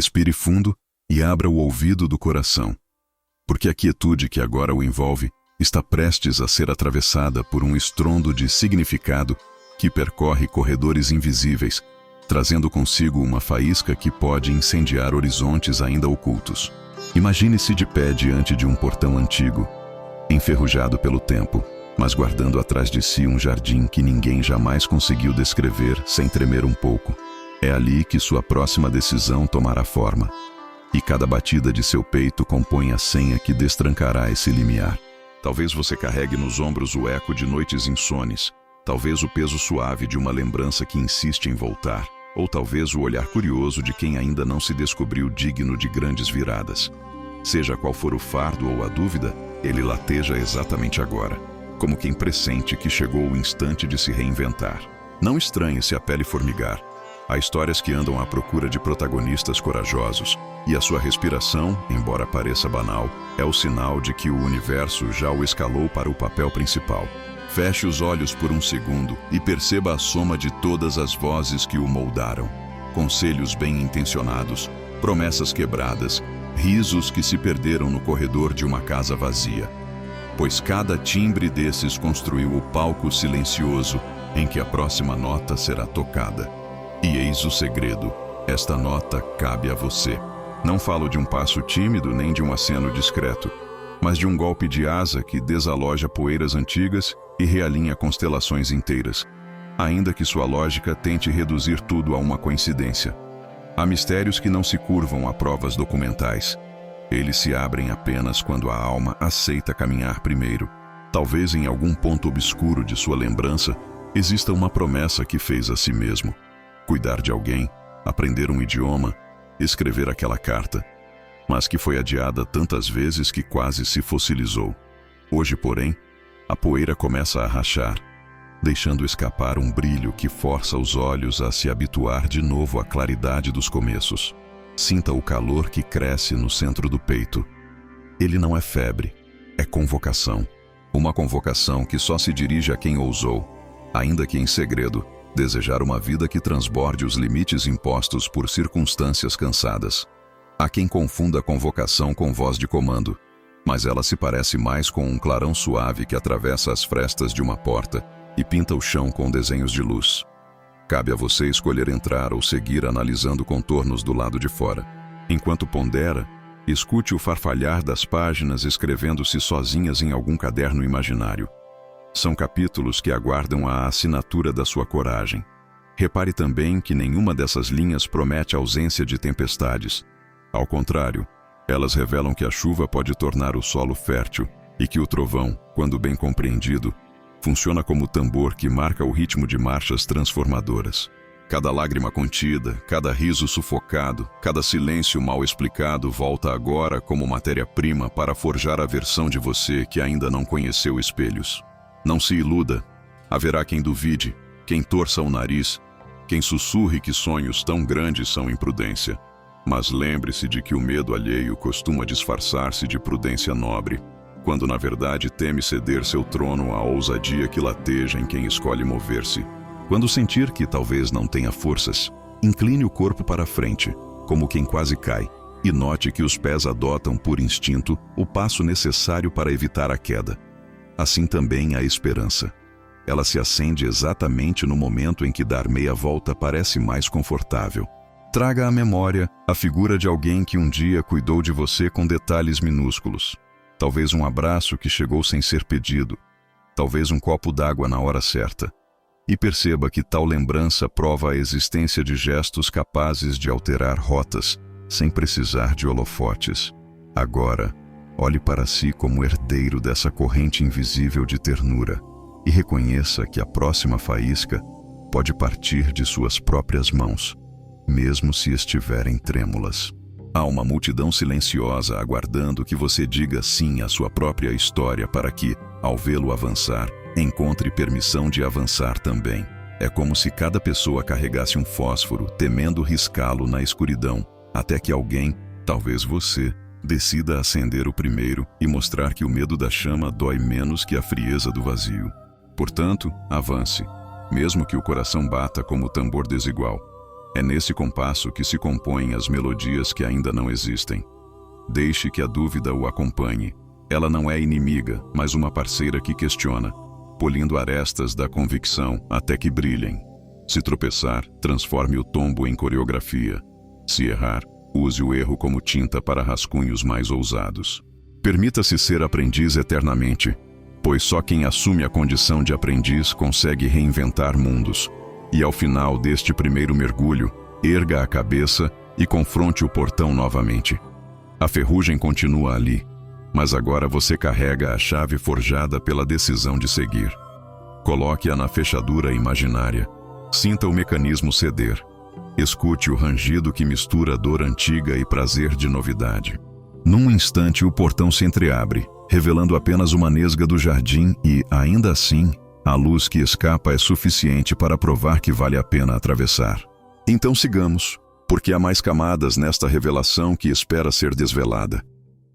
Respire fundo e abra o ouvido do coração, porque a quietude que agora o envolve está prestes a ser atravessada por um estrondo de significado que percorre corredores invisíveis, trazendo consigo uma faísca que pode incendiar horizontes ainda ocultos. Imagine-se de pé diante de um portão antigo, enferrujado pelo tempo, mas guardando atrás de si um jardim que ninguém jamais conseguiu descrever sem tremer um pouco. É ali que sua próxima decisão tomará forma, e cada batida de seu peito compõe a senha que destrancará esse limiar. Talvez você carregue nos ombros o eco de noites insones, talvez o peso suave de uma lembrança que insiste em voltar, ou talvez o olhar curioso de quem ainda não se descobriu digno de grandes viradas. Seja qual for o fardo ou a dúvida, ele lateja exatamente agora, como quem pressente que chegou o instante de se reinventar. Não estranhe se a pele formigar. Há histórias que andam à procura de protagonistas corajosos, e a sua respiração, embora pareça banal, é o sinal de que o universo já o escalou para o papel principal. Feche os olhos por um segundo e perceba a soma de todas as vozes que o moldaram. Conselhos bem-intencionados, promessas quebradas, risos que se perderam no corredor de uma casa vazia. Pois cada timbre desses construiu o palco silencioso em que a próxima nota será tocada. E eis o segredo: esta nota cabe a você. Não falo de um passo tímido nem de um aceno discreto, mas de um golpe de asa que desaloja poeiras antigas e realinha constelações inteiras, ainda que sua lógica tente reduzir tudo a uma coincidência. Há mistérios que não se curvam a provas documentais. Eles se abrem apenas quando a alma aceita caminhar primeiro. Talvez em algum ponto obscuro de sua lembrança exista uma promessa que fez a si mesmo: cuidar de alguém, aprender um idioma, escrever aquela carta, mas que foi adiada tantas vezes que quase se fossilizou. Hoje, porém, a poeira começa a rachar, deixando escapar um brilho que força os olhos a se habituar de novo à claridade dos começos. Sinta o calor que cresce no centro do peito. Ele não é febre, é convocação. Uma convocação que só se dirige a quem ousou, ainda que em segredo, desejar uma vida que transborde os limites impostos por circunstâncias cansadas. Há quem confunda a convocação com voz de comando, mas ela se parece mais com um clarão suave que atravessa as frestas de uma porta e pinta o chão com desenhos de luz. Cabe a você escolher entrar ou seguir analisando contornos do lado de fora. Enquanto pondera, escute o farfalhar das páginas escrevendo-se sozinhas em algum caderno imaginário. São capítulos que aguardam a assinatura da sua coragem. Repare também que nenhuma dessas linhas promete ausência de tempestades. Ao contrário, elas revelam que a chuva pode tornar o solo fértil e que o trovão, quando bem compreendido, funciona como tambor que marca o ritmo de marchas transformadoras. Cada lágrima contida, cada riso sufocado, cada silêncio mal explicado volta agora como matéria-prima para forjar a versão de você que ainda não conheceu espelhos. Não se iluda. Haverá quem duvide, quem torça o nariz, quem sussurre que sonhos tão grandes são imprudência. Mas lembre-se de que o medo alheio costuma disfarçar-se de prudência nobre, quando na verdade teme ceder seu trono à ousadia que lateja em quem escolhe mover-se. Quando sentir que talvez não tenha forças, incline o corpo para a frente, como quem quase cai, e note que os pés adotam por instinto o passo necessário para evitar a queda. Assim também a esperança. Ela se acende exatamente no momento em que dar meia volta parece mais confortável. Traga à memória a figura de alguém que um dia cuidou de você com detalhes minúsculos. Talvez um abraço que chegou sem ser pedido. Talvez um copo d'água na hora certa. E perceba que tal lembrança prova a existência de gestos capazes de alterar rotas, sem precisar de holofotes. Agora, olhe para si como herdeiro dessa corrente invisível de ternura e reconheça que a próxima faísca pode partir de suas próprias mãos, mesmo se estiverem trêmulas. Há uma multidão silenciosa aguardando que você diga sim à sua própria história para que, ao vê-lo avançar, encontre permissão de avançar também. É como se cada pessoa carregasse um fósforo, temendo riscá-lo na escuridão, até que alguém, talvez você, decida acender o primeiro e mostrar que o medo da chama dói menos que a frieza do vazio. Portanto, avance, mesmo que o coração bata como tambor desigual. É nesse compasso que se compõem as melodias que ainda não existem. Deixe que a dúvida o acompanhe. Ela não é inimiga, mas uma parceira que questiona, polindo arestas da convicção até que brilhem. Se tropeçar, transforme o tombo em coreografia. Se errar, use o erro como tinta para rascunhos mais ousados. Permita-se ser aprendiz eternamente, pois só quem assume a condição de aprendiz consegue reinventar mundos. E ao final deste primeiro mergulho, erga a cabeça e confronte o portão novamente. A ferrugem continua ali, mas agora você carrega a chave forjada pela decisão de seguir. Coloque-a na fechadura imaginária. Sinta o mecanismo ceder. Escute o rangido que mistura dor antiga e prazer de novidade. Num instante, o portão se entreabre, revelando apenas uma nesga do jardim e, ainda assim, a luz que escapa é suficiente para provar que vale a pena atravessar. Então sigamos, porque há mais camadas nesta revelação que espera ser desvelada.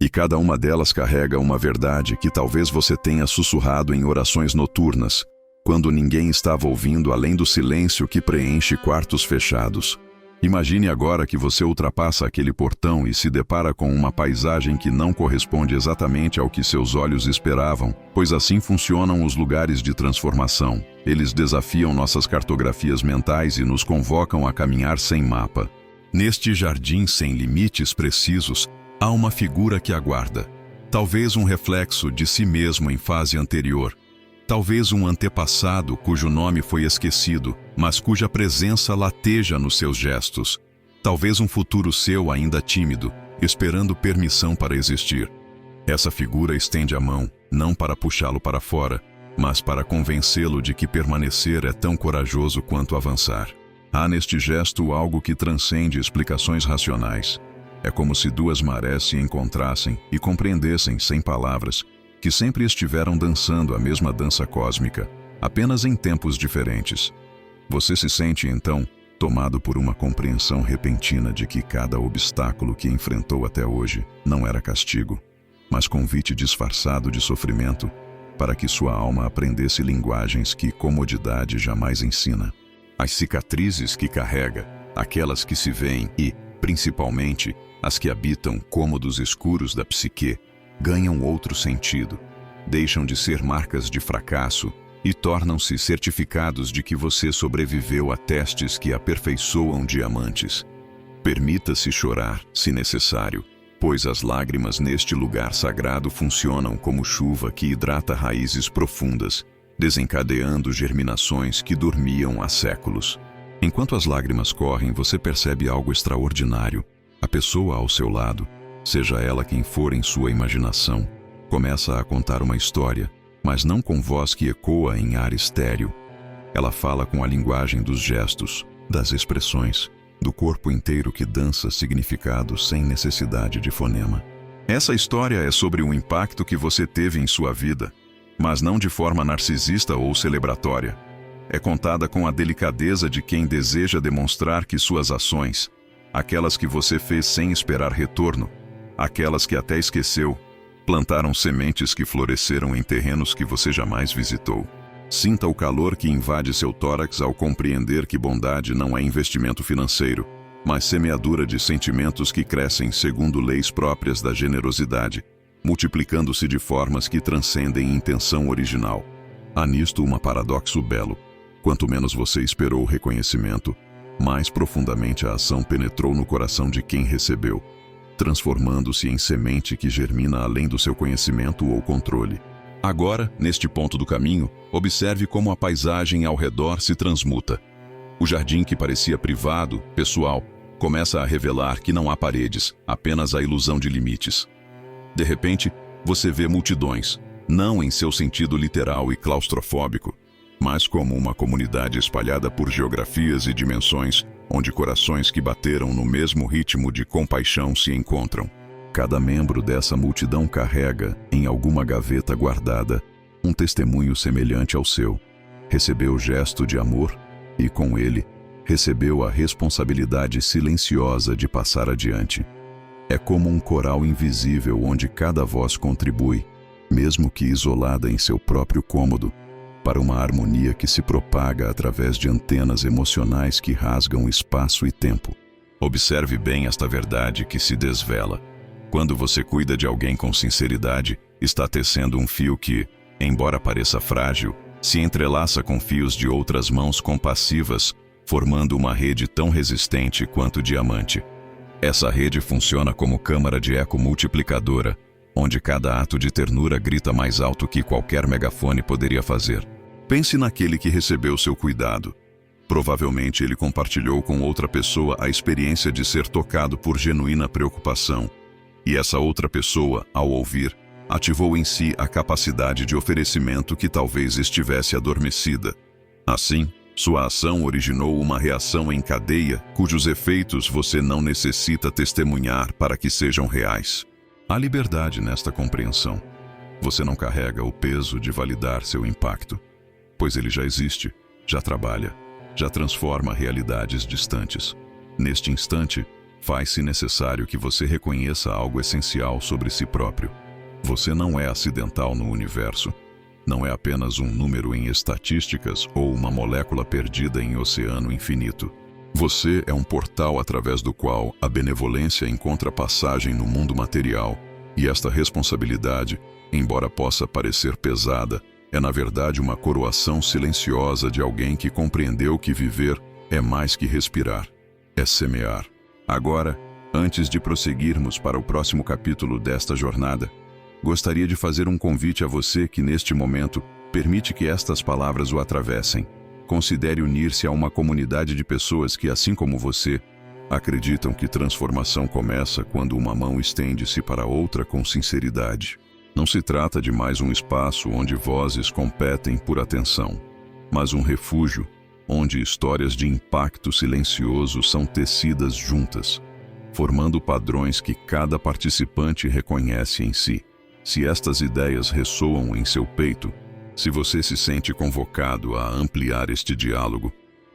E cada uma delas carrega uma verdade que talvez você tenha sussurrado em orações noturnas, quando ninguém estava ouvindo além do silêncio que preenche quartos fechados. Imagine agora que você ultrapassa aquele portão e se depara com uma paisagem que não corresponde exatamente ao que seus olhos esperavam, pois assim funcionam os lugares de transformação. Eles desafiam nossas cartografias mentais e nos convocam a caminhar sem mapa. Neste jardim sem limites precisos, há uma figura que aguarda. Talvez um reflexo de si mesmo em fase anterior. Talvez um antepassado cujo nome foi esquecido, mas cuja presença lateja nos seus gestos. Talvez um futuro seu ainda tímido, esperando permissão para existir. Essa figura estende a mão, não para puxá-lo para fora, mas para convencê-lo de que permanecer é tão corajoso quanto avançar. Há neste gesto algo que transcende explicações racionais. É como se duas marés se encontrassem e compreendessem, sem palavras, que sempre estiveram dançando a mesma dança cósmica, apenas em tempos diferentes. Você se sente, então, tomado por uma compreensão repentina de que cada obstáculo que enfrentou até hoje não era castigo, mas convite disfarçado de sofrimento para que sua alma aprendesse linguagens que comodidade jamais ensina. As cicatrizes que carrega, aquelas que se veem e, principalmente, as que habitam cômodos escuros da psique, ganham outro sentido, deixam de ser marcas de fracasso e tornam-se certificados de que você sobreviveu a testes que aperfeiçoam diamantes. Permita-se chorar, se necessário, pois as lágrimas neste lugar sagrado funcionam como chuva que hidrata raízes profundas, desencadeando germinações que dormiam há séculos. Enquanto as lágrimas correm, você percebe algo extraordinário. A pessoa ao seu lado, seja ela quem for em sua imaginação, começa a contar uma história, mas não com voz que ecoa em ar estéril. Ela fala com a linguagem dos gestos, das expressões, do corpo inteiro que dança significados sem necessidade de fonema. Essa história é sobre o impacto que você teve em sua vida, mas não de forma narcisista ou celebratória. É contada com a delicadeza de quem deseja demonstrar que suas ações, aquelas que você fez sem esperar retorno, aquelas que até esqueceu, plantaram sementes que floresceram em terrenos que você jamais visitou. Sinta o calor que invade seu tórax ao compreender que bondade não é investimento financeiro, mas semeadura de sentimentos que crescem segundo leis próprias da generosidade, multiplicando-se de formas que transcendem intenção original. Há nisto um paradoxo belo. Quanto menos você esperou o reconhecimento, mais profundamente a ação penetrou no coração de quem recebeu, transformando-se em semente que germina além do seu conhecimento ou controle. Agora, neste ponto do caminho, observe como a paisagem ao redor se transmuta. O jardim que parecia privado, pessoal, começa a revelar que não há paredes, apenas a ilusão de limites. De repente, você vê multidões, não em seu sentido literal e claustrofóbico, mas como uma comunidade espalhada por geografias e dimensões, onde corações que bateram no mesmo ritmo de compaixão se encontram. Cada membro dessa multidão carrega, em alguma gaveta guardada, um testemunho semelhante ao seu. Recebeu o gesto de amor e, com ele, recebeu a responsabilidade silenciosa de passar adiante. É como um coral invisível onde cada voz contribui, mesmo que isolada em seu próprio cômodo, para uma harmonia que se propaga através de antenas emocionais que rasgam espaço e tempo. Observe bem esta verdade que se desvela. Quando você cuida de alguém com sinceridade, está tecendo um fio que, embora pareça frágil, se entrelaça com fios de outras mãos compassivas, formando uma rede tão resistente quanto diamante. Essa rede funciona como câmara de eco multiplicadora, onde cada ato de ternura grita mais alto que qualquer megafone poderia fazer. Pense naquele que recebeu seu cuidado. Provavelmente ele compartilhou com outra pessoa a experiência de ser tocado por genuína preocupação. E essa outra pessoa, ao ouvir, ativou em si a capacidade de oferecimento que talvez estivesse adormecida. Assim, sua ação originou uma reação em cadeia cujos efeitos você não necessita testemunhar para que sejam reais. Há liberdade nesta compreensão. Você não carrega o peso de validar seu impacto, pois ele já existe, já trabalha, já transforma realidades distantes. Neste instante, faz-se necessário que você reconheça algo essencial sobre si próprio. Você não é acidental no universo. Não é apenas um número em estatísticas ou uma molécula perdida em oceano infinito. Você é um portal através do qual a benevolência encontra passagem no mundo material, e esta responsabilidade, embora possa parecer pesada, é na verdade uma coroação silenciosa de alguém que compreendeu que viver é mais que respirar, é semear. Agora, antes de prosseguirmos para o próximo capítulo desta jornada, gostaria de fazer um convite a você que neste momento permite que estas palavras o atravessem. Considere unir-se a uma comunidade de pessoas que, assim como você, acreditam que transformação começa quando uma mão estende-se para outra com sinceridade. Não se trata de mais um espaço onde vozes competem por atenção, mas um refúgio onde histórias de impacto silencioso são tecidas juntas, formando padrões que cada participante reconhece em si. Se estas ideias ressoam em seu peito, se você se sente convocado a ampliar este diálogo,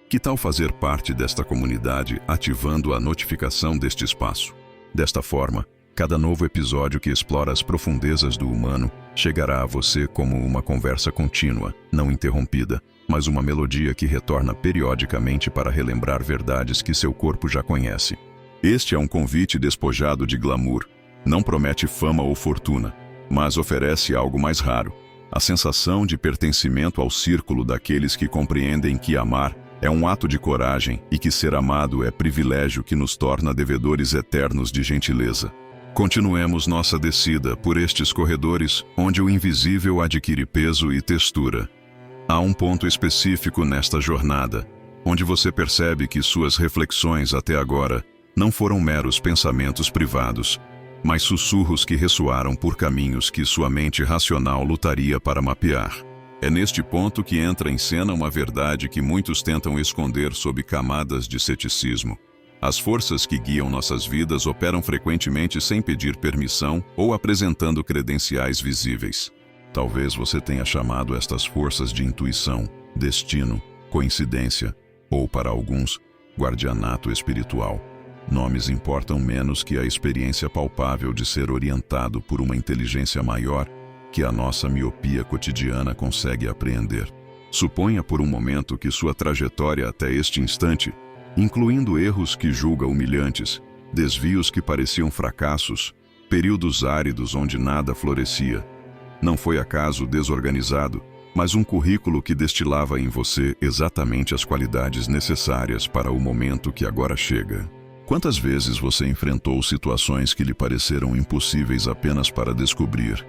que tal fazer parte desta comunidade ativando a notificação deste espaço? Desta forma, cada novo episódio que explora as profundezas do humano chegará a você como uma conversa contínua, não interrompida, mas uma melodia que retorna periodicamente para relembrar verdades que seu corpo já conhece. Este é um convite despojado de glamour. Não promete fama ou fortuna, mas oferece algo mais raro: a sensação de pertencimento ao círculo daqueles que compreendem que amar é um ato de coragem e que ser amado é privilégio que nos torna devedores eternos de gentileza. Continuemos nossa descida por estes corredores onde o invisível adquire peso e textura. Há um ponto específico nesta jornada, onde você percebe que suas reflexões até agora não foram meros pensamentos privados, mas sussurros que ressoaram por caminhos que sua mente racional lutaria para mapear. É neste ponto que entra em cena uma verdade que muitos tentam esconder sob camadas de ceticismo. As forças que guiam nossas vidas operam frequentemente sem pedir permissão ou apresentando credenciais visíveis. Talvez você tenha chamado estas forças de intuição, destino, coincidência ou, para alguns, guardianato espiritual. Nomes importam menos que a experiência palpável de ser orientado por uma inteligência maior que a nossa miopia cotidiana consegue apreender. Suponha por um momento que sua trajetória até este instante, incluindo erros que julga humilhantes, desvios que pareciam fracassos, períodos áridos onde nada florescia, não foi acaso desorganizado, mas um currículo que destilava em você exatamente as qualidades necessárias para o momento que agora chega. Quantas vezes você enfrentou situações que lhe pareceram impossíveis apenas para descobrir,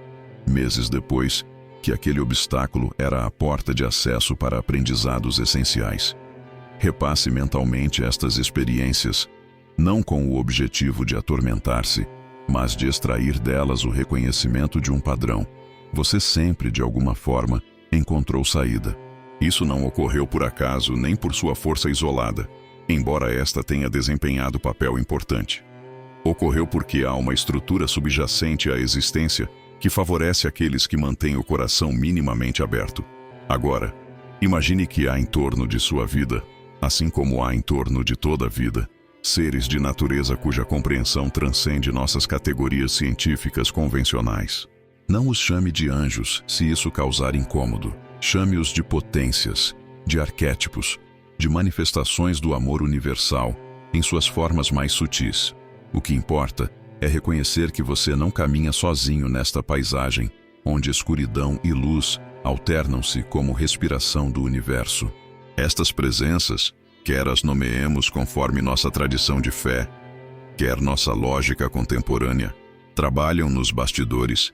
meses depois, que aquele obstáculo era a porta de acesso para aprendizados essenciais? Repasse mentalmente estas experiências, não com o objetivo de atormentar-se, mas de extrair delas o reconhecimento de um padrão. Você sempre, de alguma forma, encontrou saída. Isso não ocorreu por acaso nem por sua força isolada, embora esta tenha desempenhado papel importante. Ocorreu porque há uma estrutura subjacente à existência que favorece aqueles que mantêm o coração minimamente aberto. Agora, imagine que há em torno de sua vida, assim como há em torno de toda a vida, seres de natureza cuja compreensão transcende nossas categorias científicas convencionais. Não os chame de anjos se isso causar incômodo. Chame-os de potências, de arquétipos, de manifestações do amor universal em suas formas mais sutis. O que importa é reconhecer que você não caminha sozinho nesta paisagem, onde escuridão e luz alternam-se como respiração do universo. Estas presenças, quer as nomeemos conforme nossa tradição de fé, quer nossa lógica contemporânea, trabalham nos bastidores,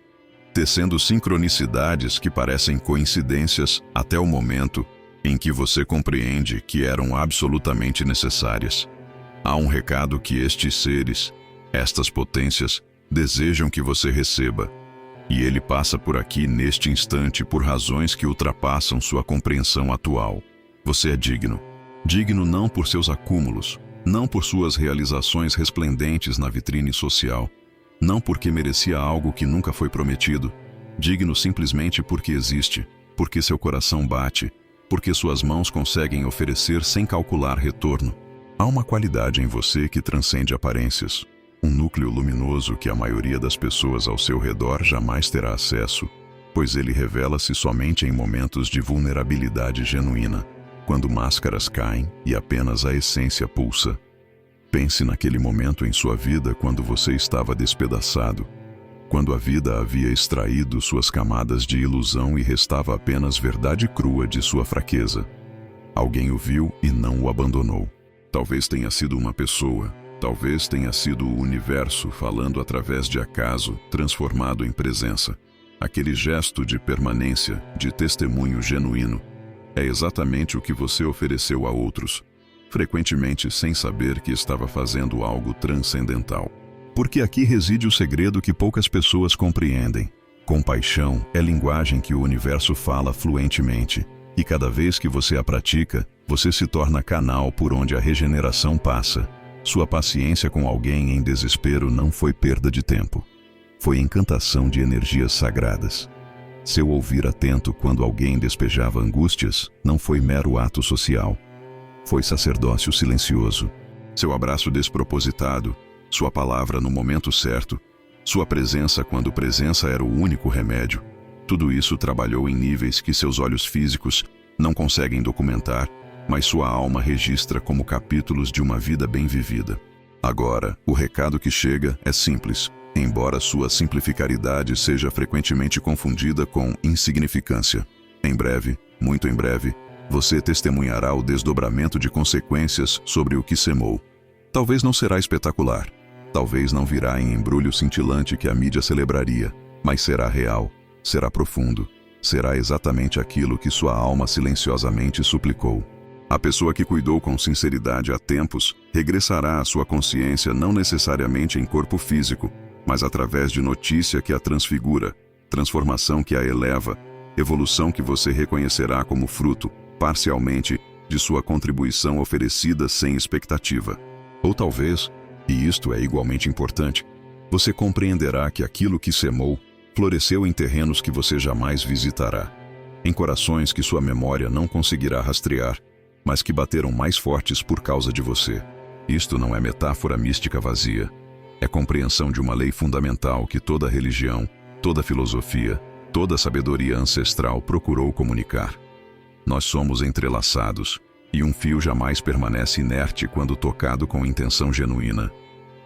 tecendo sincronicidades que parecem coincidências até o momento em que você compreende que eram absolutamente necessárias. Há um recado que estes seres, estas potências, desejam que você receba, e ele passa por aqui neste instante por razões que ultrapassam sua compreensão atual. Você é digno. Digno não por seus acúmulos, não por suas realizações resplendentes na vitrine social, não porque merecia algo que nunca foi prometido. Digno simplesmente porque existe, porque seu coração bate, porque suas mãos conseguem oferecer sem calcular retorno. Há uma qualidade em você que transcende aparências, um núcleo luminoso que a maioria das pessoas ao seu redor jamais terá acesso, pois ele revela-se somente em momentos de vulnerabilidade genuína, quando máscaras caem e apenas a essência pulsa. Pense naquele momento em sua vida quando você estava despedaçado, quando a vida havia extraído suas camadas de ilusão e restava apenas verdade crua de sua fraqueza. Alguém o viu e não o abandonou. Talvez tenha sido uma pessoa, talvez tenha sido o universo falando através de acaso, transformado em presença. Aquele gesto de permanência, de testemunho genuíno, é exatamente o que você ofereceu a outros, frequentemente sem saber que estava fazendo algo transcendental. Porque aqui reside o segredo que poucas pessoas compreendem. Compaixão é linguagem que o universo fala fluentemente, e cada vez que você a pratica, você se torna canal por onde a regeneração passa. Sua paciência com alguém em desespero não foi perda de tempo. Foi encantação de energias sagradas. Seu ouvir atento quando alguém despejava angústias não foi mero ato social. Foi sacerdócio silencioso. Seu abraço despropositado, sua palavra no momento certo, sua presença quando presença era o único remédio. Tudo isso trabalhou em níveis que seus olhos físicos não conseguem documentar, mas sua alma registra como capítulos de uma vida bem vivida. Agora, o recado que chega é simples, embora sua simplificaridade seja frequentemente confundida com insignificância. Em breve, muito em breve, você testemunhará o desdobramento de consequências sobre o que semou. Talvez não será espetacular, talvez não virá em embrulho cintilante que a mídia celebraria, mas será real, será profundo, será exatamente aquilo que sua alma silenciosamente suplicou. A pessoa que cuidou com sinceridade há tempos regressará à sua consciência não necessariamente em corpo físico, mas através de notícia que a transfigura, transformação que a eleva, evolução que você reconhecerá como fruto, parcialmente, de sua contribuição oferecida sem expectativa. Ou talvez, e isto é igualmente importante, você compreenderá que aquilo que semou floresceu em terrenos que você jamais visitará, em corações que sua memória não conseguirá rastrear, mas que bateram mais fortes por causa de você. Isto não é metáfora mística vazia. É compreensão de uma lei fundamental que toda religião, toda filosofia, toda sabedoria ancestral procurou comunicar. Nós somos entrelaçados, e um fio jamais permanece inerte quando tocado com intenção genuína.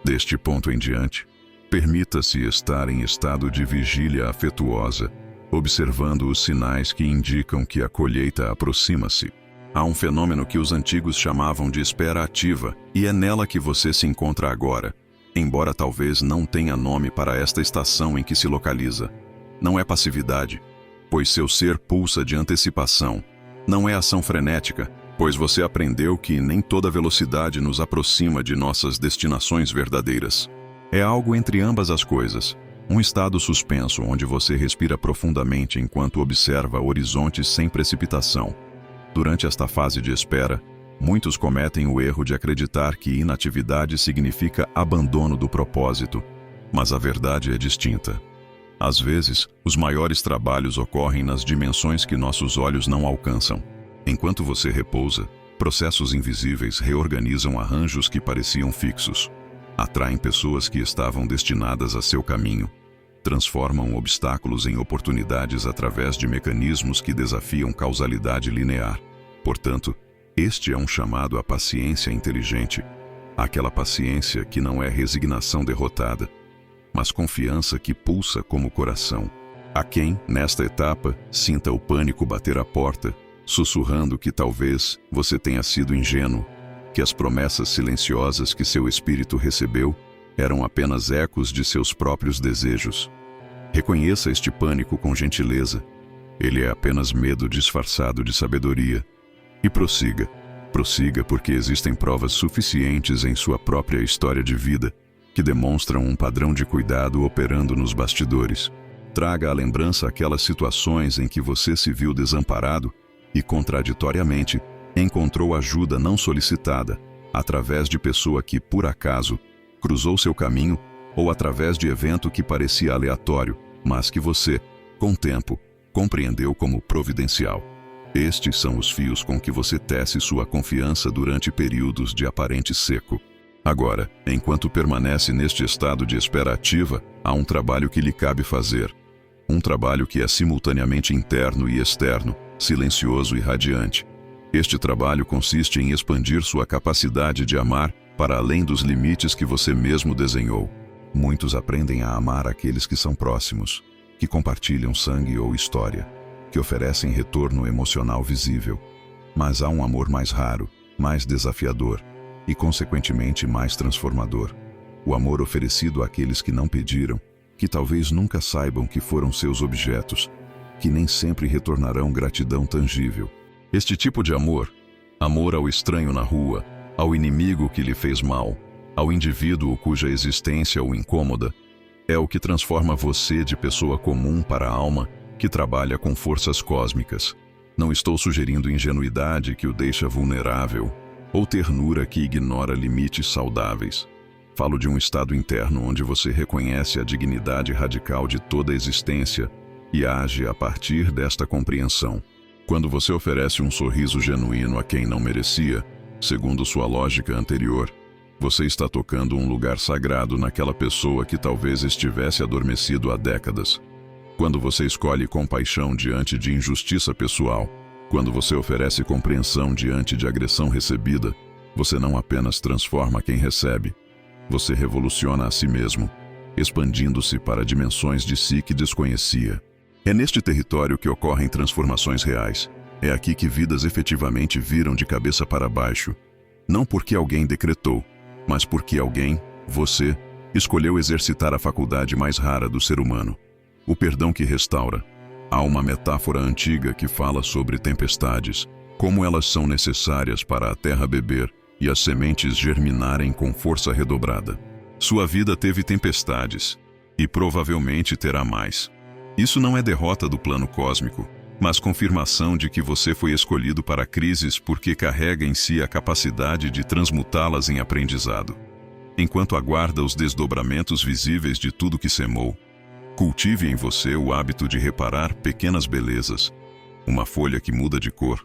Deste ponto em diante, permita-se estar em estado de vigília afetuosa, observando os sinais que indicam que a colheita aproxima-se. Há um fenômeno que os antigos chamavam de espera ativa, e é nela que você se encontra agora, embora talvez não tenha nome para esta estação em que se localiza. Não é passividade, pois seu ser pulsa de antecipação. Não é ação frenética, pois você aprendeu que nem toda velocidade nos aproxima de nossas destinações verdadeiras. É algo entre ambas as coisas, um estado suspenso onde você respira profundamente enquanto observa horizontes sem precipitação. Durante esta fase de espera, muitos cometem o erro de acreditar que inatividade significa abandono do propósito, mas a verdade é distinta. Às vezes, os maiores trabalhos ocorrem nas dimensões que nossos olhos não alcançam. Enquanto você repousa, processos invisíveis reorganizam arranjos que pareciam fixos. Atraem pessoas que estavam destinadas a seu caminho. transformam obstáculos em oportunidades através de mecanismos que desafiam causalidade linear. Portanto, este é um chamado à paciência inteligente, aquela paciência que não é resignação derrotada, mas confiança que pulsa como coração. Há quem, nesta etapa, sinta o pânico bater à porta, sussurrando que talvez você tenha sido ingênuo, que as promessas silenciosas que seu espírito recebeu eram apenas ecos de seus próprios desejos. Reconheça este pânico com gentileza. Ele é apenas medo disfarçado de sabedoria. E prossiga. Prossiga porque existem provas suficientes em sua própria história de vida que demonstram um padrão de cuidado operando nos bastidores. Traga à lembrança aquelas situações em que você se viu desamparado e, contraditoriamente, encontrou ajuda não solicitada, através de pessoa que, por acaso, cruzou seu caminho ou através de evento que parecia aleatório, mas que você, com o tempo, compreendeu como providencial. Estes são os fios com que você tece sua confiança durante períodos de aparente seco. Agora, enquanto permanece neste estado de espera ativa, há um trabalho que lhe cabe fazer. Um trabalho que é simultaneamente interno e externo, silencioso e radiante. Este trabalho consiste em expandir sua capacidade de amar para além dos limites que você mesmo desenhou. Muitos aprendem a amar aqueles que são próximos, que compartilham sangue ou história, que oferecem retorno emocional visível. Mas há um amor mais raro, mais desafiador e, consequentemente, mais transformador. O amor oferecido àqueles que não pediram, que talvez nunca saibam que foram seus objetos, que nem sempre retornarão gratidão tangível. Este tipo de amor, amor ao estranho na rua, ao inimigo que lhe fez mal, ao indivíduo cuja existência o incômoda, é o que transforma você de pessoa comum para a alma que trabalha com forças cósmicas. Não estou sugerindo ingenuidade que o deixa vulnerável, ou ternura que ignora limites saudáveis. Falo de um estado interno onde você reconhece a dignidade radical de toda a existência e age a partir desta compreensão. Quando você oferece um sorriso genuíno a quem não merecia, segundo sua lógica anterior, você está tocando um lugar sagrado naquela pessoa que talvez estivesse adormecido há décadas. Quando você escolhe compaixão diante de injustiça pessoal, quando você oferece compreensão diante de agressão recebida, você não apenas transforma quem recebe, você revoluciona a si mesmo, expandindo-se para dimensões de si que desconhecia. É neste território que ocorrem transformações reais. É aqui que vidas efetivamente viram de cabeça para baixo. Não porque alguém decretou, mas porque alguém, você, escolheu exercitar a faculdade mais rara do ser humano. O perdão que restaura. Há uma metáfora antiga que fala sobre tempestades, como elas são necessárias para a terra beber e as sementes germinarem com força redobrada. Sua vida teve tempestades, e provavelmente terá mais. Isso não é derrota do plano cósmico, mas confirmação de que você foi escolhido para crises porque carrega em si a capacidade de transmutá-las em aprendizado. Enquanto aguarda os desdobramentos visíveis de tudo que semou, cultive em você o hábito de reparar pequenas belezas, uma folha que muda de cor,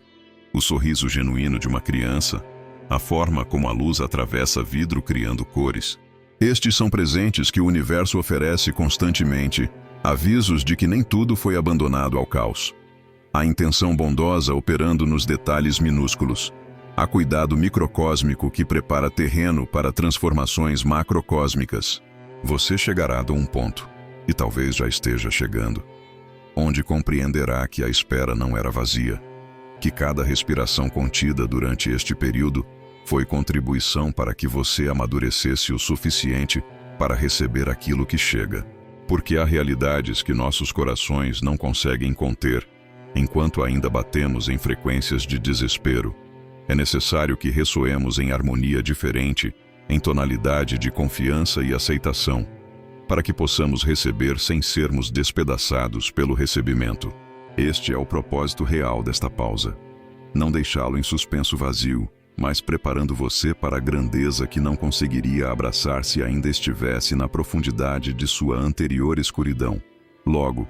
o sorriso genuíno de uma criança, a forma como a luz atravessa vidro criando cores. Estes são presentes que o universo oferece constantemente, avisos de que nem tudo foi abandonado ao caos. Há intenção bondosa operando nos detalhes minúsculos. Há cuidado microcósmico que prepara terreno para transformações macrocósmicas. Você chegará a um ponto, e talvez já esteja chegando, onde compreenderá que a espera não era vazia, que cada respiração contida durante este período foi contribuição para que você amadurecesse o suficiente para receber aquilo que chega. Porque há realidades que nossos corações não conseguem conter, enquanto ainda batemos em frequências de desespero. É necessário que ressoemos em harmonia diferente, em tonalidade de confiança e aceitação, para que possamos receber sem sermos despedaçados pelo recebimento. Este é o propósito real desta pausa. Não deixá-lo em suspenso vazio, mas preparando você para a grandeza que não conseguiria abraçar se ainda estivesse na profundidade de sua anterior escuridão. Logo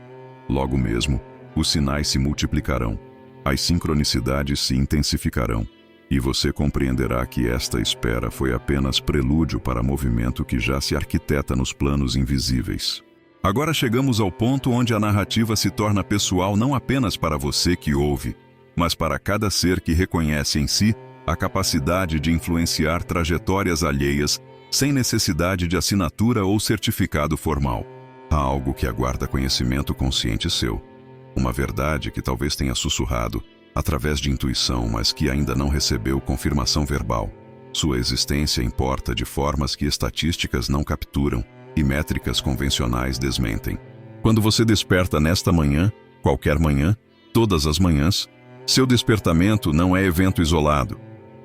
mesmo, os sinais se multiplicarão, as sincronicidades se intensificarão, e você compreenderá que esta espera foi apenas prelúdio para movimento que já se arquiteta nos planos invisíveis. Agora chegamos ao ponto onde a narrativa se torna pessoal não apenas para você que ouve, mas para cada ser que reconhece em si a capacidade de influenciar trajetórias alheias sem necessidade de assinatura ou certificado formal. Há algo que aguarda conhecimento consciente seu. Uma verdade que talvez tenha sussurrado, através de intuição, mas que ainda não recebeu confirmação verbal. Sua existência importa de formas que estatísticas não capturam e métricas convencionais desmentem. Quando você desperta nesta manhã, qualquer manhã, todas as manhãs, seu despertamento não é evento isolado.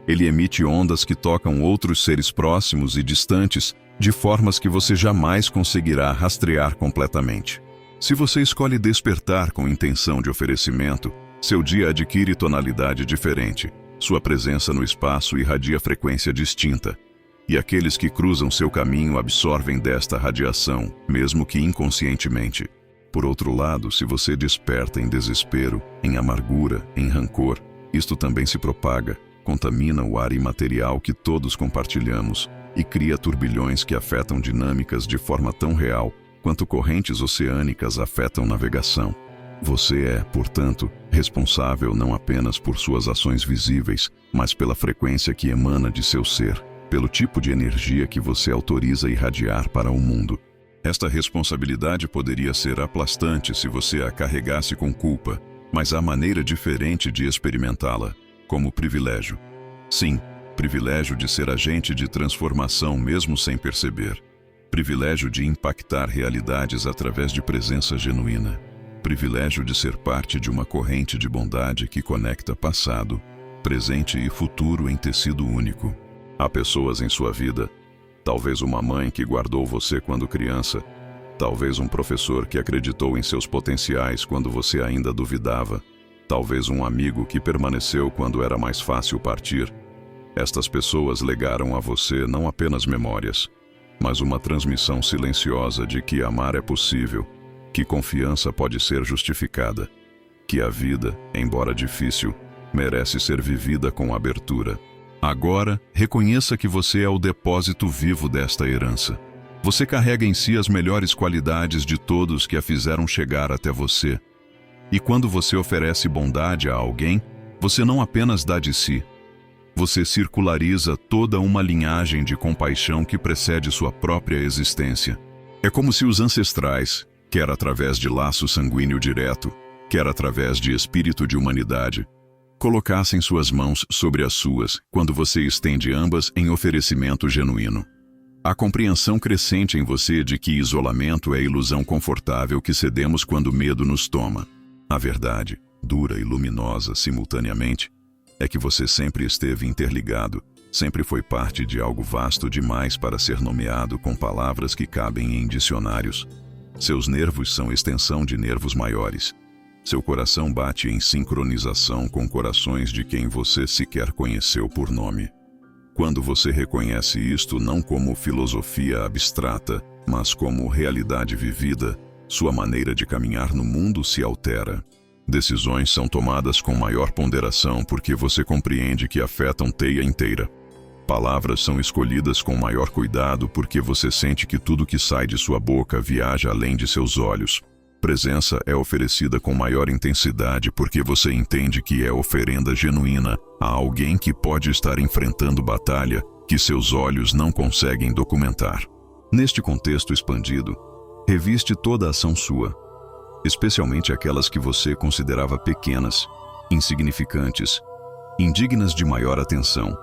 Ele emite ondas que tocam outros seres próximos e distantes de formas que você jamais conseguirá rastrear completamente. Se você escolhe despertar com intenção de oferecimento, seu dia adquire tonalidade diferente. Sua presença no espaço irradia frequência distinta. E aqueles que cruzam seu caminho absorvem desta radiação, mesmo que inconscientemente. Por outro lado, se você desperta em desespero, em amargura, em rancor, isto também se propaga, contamina o ar imaterial que todos compartilhamos e cria turbilhões que afetam dinâmicas de forma tão real quanto correntes oceânicas afetam navegação. Você é, portanto, responsável não apenas por suas ações visíveis, mas pela frequência que emana de seu ser, pelo tipo de energia que você autoriza irradiar para o mundo. Esta responsabilidade poderia ser aplastante se você a carregasse com culpa, mas há maneira diferente de experimentá-la, como privilégio. Sim, privilégio de ser agente de transformação mesmo sem perceber. Privilégio de impactar realidades através de presença genuína. Privilégio de ser parte de uma corrente de bondade que conecta passado, presente e futuro em tecido único. Há pessoas em sua vida, talvez uma mãe que guardou você quando criança, talvez um professor que acreditou em seus potenciais quando você ainda duvidava, talvez um amigo que permaneceu quando era mais fácil partir. Estas pessoas legaram a você não apenas memórias, mas uma transmissão silenciosa de que amar é possível, que confiança pode ser justificada, que a vida, embora difícil, merece ser vivida com abertura. Agora, reconheça que você é o depósito vivo desta herança. Você carrega em si as melhores qualidades de todos que a fizeram chegar até você. E quando você oferece bondade a alguém, você não apenas dá de si. Você circulariza toda uma linhagem de compaixão que precede sua própria existência. É como se os ancestrais, quer através de laço sanguíneo direto, quer através de espírito de humanidade, colocassem suas mãos sobre as suas quando você estende ambas em oferecimento genuíno. A compreensão crescente em você de que isolamento é ilusão confortável que cedemos quando o medo nos toma. A verdade, dura e luminosa simultaneamente, é que você sempre esteve interligado, sempre foi parte de algo vasto demais para ser nomeado com palavras que cabem em dicionários. Seus nervos são extensão de nervos maiores. Seu coração bate em sincronização com corações de quem você sequer conheceu por nome. Quando você reconhece isto não como filosofia abstrata, mas como realidade vivida, sua maneira de caminhar no mundo se altera. Decisões são tomadas com maior ponderação porque você compreende que afetam teia inteira. Palavras são escolhidas com maior cuidado porque você sente que tudo que sai de sua boca viaja além de seus olhos. Presença é oferecida com maior intensidade porque você entende que é oferenda genuína a alguém que pode estar enfrentando batalha que seus olhos não conseguem documentar. Neste contexto expandido, reviste toda a ação sua, especialmente aquelas que você considerava pequenas, insignificantes, indignas de maior atenção,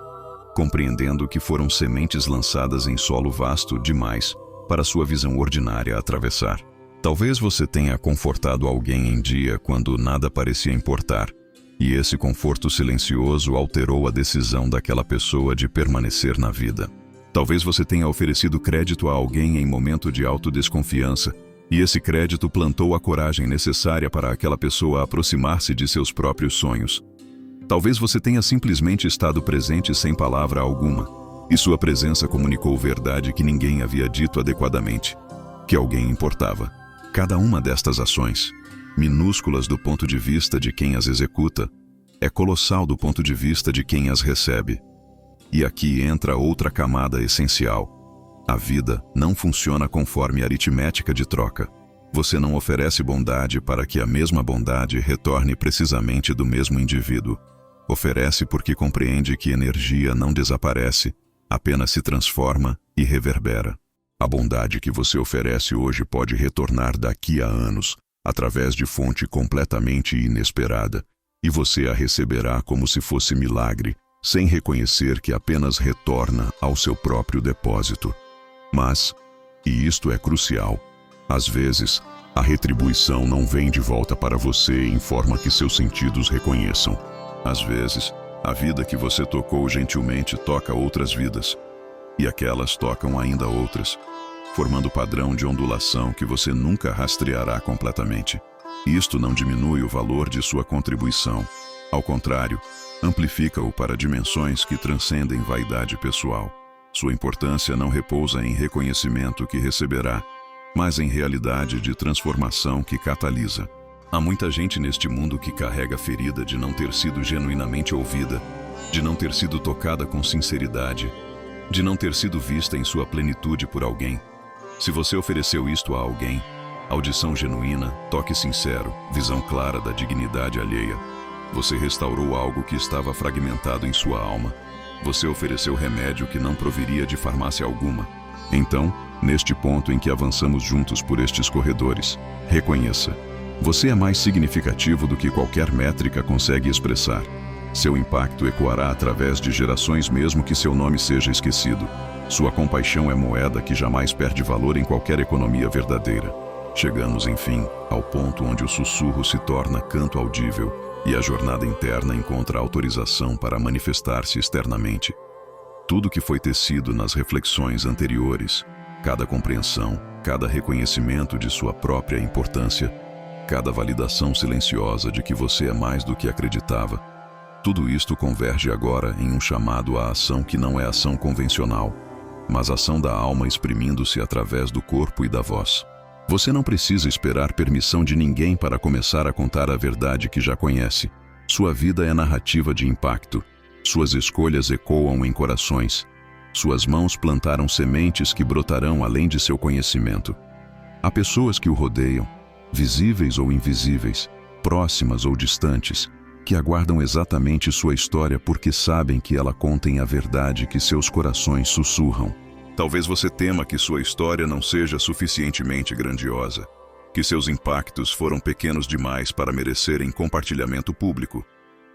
compreendendo que foram sementes lançadas em solo vasto demais para sua visão ordinária atravessar. Talvez você tenha confortado alguém em dia quando nada parecia importar, e esse conforto silencioso alterou a decisão daquela pessoa de permanecer na vida. Talvez você tenha oferecido crédito a alguém em momento de autodesconfiança, e esse crédito plantou a coragem necessária para aquela pessoa aproximar-se de seus próprios sonhos. Talvez você tenha simplesmente estado presente sem palavra alguma, e sua presença comunicou verdade que ninguém havia dito adequadamente, que alguém importava. Cada uma destas ações, minúsculas do ponto de vista de quem as executa, é colossal do ponto de vista de quem as recebe. E aqui entra outra camada essencial. A vida não funciona conforme aritmética de troca. Você não oferece bondade para que a mesma bondade retorne precisamente do mesmo indivíduo. Oferece porque compreende que energia não desaparece, apenas se transforma e reverbera. A bondade que você oferece hoje pode retornar daqui a anos, através de fonte completamente inesperada, e você a receberá como se fosse milagre, sem reconhecer que apenas retorna ao seu próprio depósito. Mas, e isto é crucial, às vezes, a retribuição não vem de volta para você em forma que seus sentidos reconheçam. Às vezes, a vida que você tocou gentilmente toca outras vidas, e aquelas tocam ainda outras, formando padrão de ondulação que você nunca rastreará completamente. Isto não diminui o valor de sua contribuição. Ao contrário, amplifica-o para dimensões que transcendem vaidade pessoal. Sua importância não repousa em reconhecimento que receberá, mas em realidade de transformação que catalisa. Há muita gente neste mundo que carrega a ferida de não ter sido genuinamente ouvida, de não ter sido tocada com sinceridade, de não ter sido vista em sua plenitude por alguém. Se você ofereceu isto a alguém, audição genuína, toque sincero, visão clara da dignidade alheia, você restaurou algo que estava fragmentado em sua alma. Você ofereceu remédio que não proviria de farmácia alguma. Então, neste ponto em que avançamos juntos por estes corredores, reconheça: você é mais significativo do que qualquer métrica consegue expressar. Seu impacto ecoará através de gerações mesmo que seu nome seja esquecido. Sua compaixão é moeda que jamais perde valor em qualquer economia verdadeira. Chegamos, enfim, ao ponto onde o sussurro se torna canto audível e a jornada interna encontra autorização para manifestar-se externamente. Tudo que foi tecido nas reflexões anteriores, cada compreensão, cada reconhecimento de sua própria importância, cada validação silenciosa de que você é mais do que acreditava, tudo isto converge agora em um chamado à ação que não é ação convencional, mas ação da alma exprimindo-se através do corpo e da voz. Você não precisa esperar permissão de ninguém para começar a contar a verdade que já conhece. Sua vida é narrativa de impacto. Suas escolhas ecoam em corações. Suas mãos plantaram sementes que brotarão além de seu conhecimento. Há pessoas que o rodeiam, visíveis ou invisíveis, próximas ou distantes, que aguardam exatamente sua história porque sabem que ela contém a verdade que seus corações sussurram. Talvez você tema que sua história não seja suficientemente grandiosa, que seus impactos foram pequenos demais para merecerem compartilhamento público,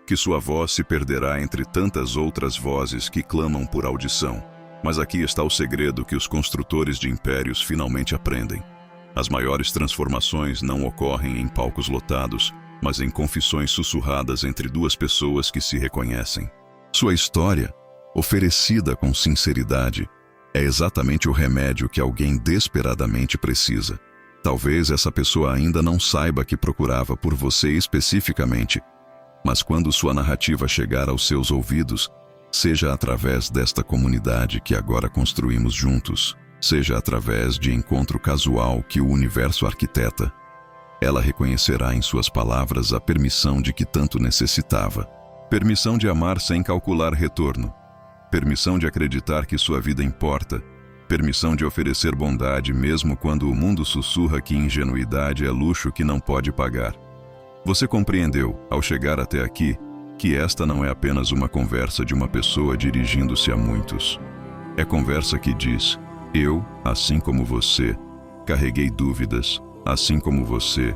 que sua voz se perderá entre tantas outras vozes que clamam por audição. Mas aqui está o segredo que os construtores de impérios finalmente aprendem. As maiores transformações não ocorrem em palcos lotados, mas em confissões sussurradas entre duas pessoas que se reconhecem. Sua história, oferecida com sinceridade, é exatamente o remédio que alguém desesperadamente precisa. Talvez essa pessoa ainda não saiba que procurava por você especificamente, mas quando sua narrativa chegar aos seus ouvidos, seja através desta comunidade que agora construímos juntos, seja através de encontro casual que o universo arquiteta, ela reconhecerá em suas palavras a permissão de que tanto necessitava. Permissão de amar sem calcular retorno. Permissão de acreditar que sua vida importa. Permissão de oferecer bondade mesmo quando o mundo sussurra que ingenuidade é luxo que não pode pagar. Você compreendeu, ao chegar até aqui, que esta não é apenas uma conversa de uma pessoa dirigindo-se a muitos. É conversa que diz: eu, assim como você, carreguei dúvidas, assim como você,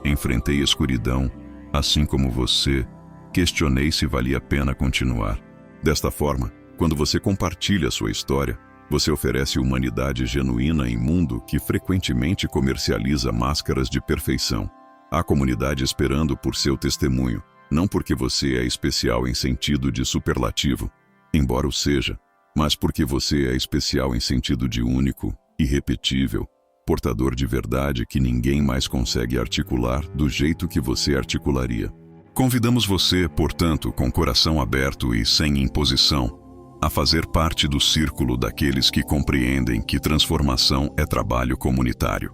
enfrentei escuridão, assim como você, questionei se valia a pena continuar. Desta forma, quando você compartilha sua história, você oferece humanidade genuína em mundo que frequentemente comercializa máscaras de perfeição. Há comunidade esperando por seu testemunho, não porque você é especial em sentido de superlativo, embora o seja, mas porque você é especial em sentido de único, irrepetível, portador de verdade que ninguém mais consegue articular do jeito que você articularia. Convidamos você, portanto, com coração aberto e sem imposição, a fazer parte do círculo daqueles que compreendem que transformação é trabalho comunitário.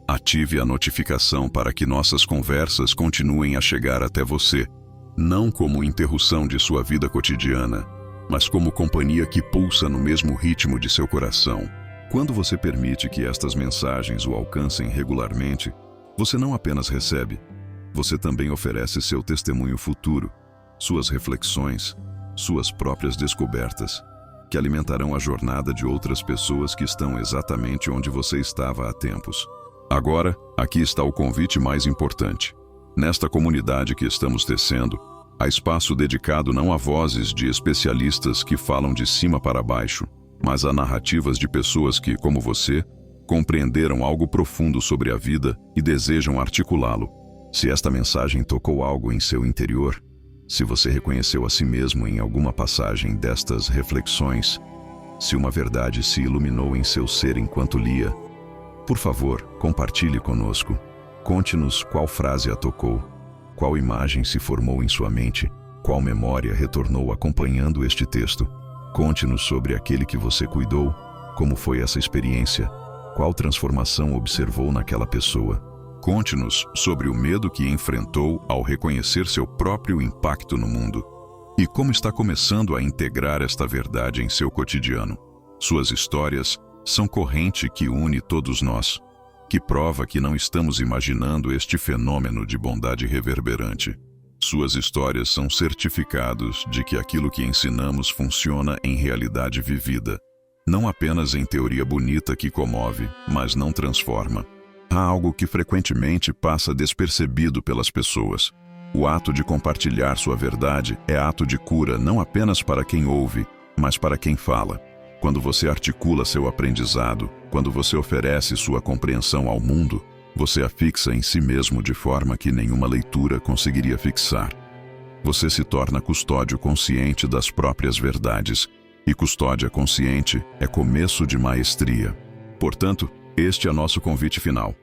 Ative a notificação para que nossas conversas continuem a chegar até você, não como interrupção de sua vida cotidiana, mas como companhia que pulsa no mesmo ritmo de seu coração. Quando você permite que estas mensagens o alcancem regularmente, você não apenas recebe, você também oferece seu testemunho futuro, suas reflexões, suas próprias descobertas, que alimentarão a jornada de outras pessoas que estão exatamente onde você estava há tempos. Agora, aqui está o convite mais importante. Nesta comunidade que estamos tecendo, há espaço dedicado não a vozes de especialistas que falam de cima para baixo, mas a narrativas de pessoas que, como você, compreenderam algo profundo sobre a vida e desejam articulá-lo. Se esta mensagem tocou algo em seu interior, se você reconheceu a si mesmo em alguma passagem destas reflexões, se uma verdade se iluminou em seu ser enquanto lia, por favor, compartilhe conosco. Conte-nos qual frase a tocou, qual imagem se formou em sua mente, qual memória retornou acompanhando este texto. Conte-nos sobre aquele que você cuidou, como foi essa experiência, qual transformação observou naquela pessoa. Conte-nos sobre o medo que enfrentou ao reconhecer seu próprio impacto no mundo e como está começando a integrar esta verdade em seu cotidiano. Suas histórias são corrente que une todos nós, que prova que não estamos imaginando este fenômeno de bondade reverberante. Suas histórias são certificados de que aquilo que ensinamos funciona em realidade vivida, não apenas em teoria bonita que comove, mas não transforma. Há algo que frequentemente passa despercebido pelas pessoas. O ato de compartilhar sua verdade é ato de cura não apenas para quem ouve, mas para quem fala. Quando você articula seu aprendizado, quando você oferece sua compreensão ao mundo, você a fixa em si mesmo de forma que nenhuma leitura conseguiria fixar. Você se torna custódio consciente das próprias verdades, e custódia consciente é começo de maestria. Portanto, este é nosso convite final,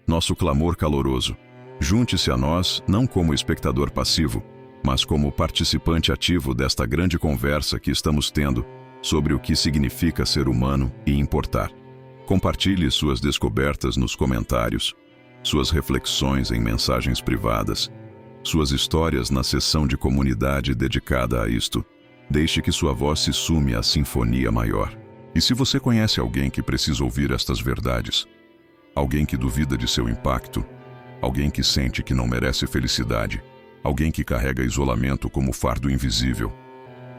nosso clamor caloroso. Junte-se a nós não como espectador passivo, mas como participante ativo desta grande conversa que estamos tendo sobre o que significa ser humano e importar. Compartilhe suas descobertas nos comentários, suas reflexões em mensagens privadas, suas histórias na seção de comunidade dedicada a isto. Deixe que sua voz se sume à sinfonia maior. E se você conhece alguém que precisa ouvir estas verdades, alguém que duvida de seu impacto, alguém que sente que não merece felicidade, alguém que carrega isolamento como fardo invisível,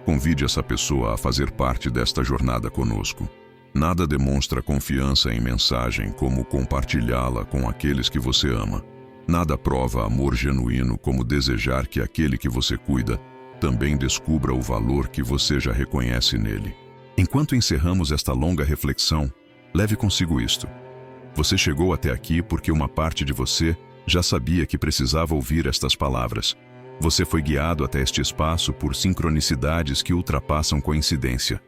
convide essa pessoa a fazer parte desta jornada conosco. Nada demonstra confiança em mensagem como compartilhá-la com aqueles que você ama. Nada prova amor genuíno como desejar que aquele que você cuida também descubra o valor que você já reconhece nele. Enquanto encerramos esta longa reflexão, leve consigo isto. Você chegou até aqui porque uma parte de você já sabia que precisava ouvir estas palavras. Você foi guiado até este espaço por sincronicidades que ultrapassam coincidência.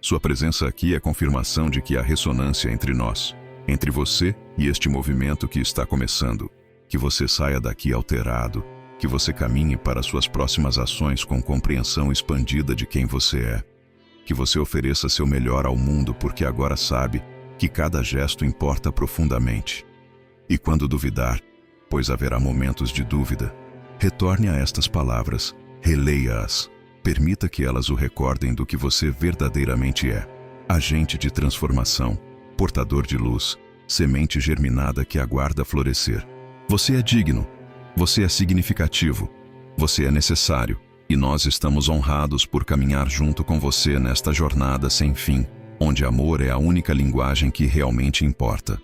Sua presença aqui é confirmação de que há ressonância entre nós, entre você e este movimento que está começando. Que você saia daqui alterado, que você caminhe para suas próximas ações com compreensão expandida de quem você é. Que você ofereça seu melhor ao mundo porque agora sabe que cada gesto importa profundamente. E quando duvidar, pois haverá momentos de dúvida, retorne a estas palavras, releia-as. Permita que elas o recordem do que você verdadeiramente é. Agente de transformação, portador de luz, semente germinada que aguarda florescer. Você é digno, você é significativo, você é necessário, e nós estamos honrados por caminhar junto com você nesta jornada sem fim, onde amor é a única linguagem que realmente importa.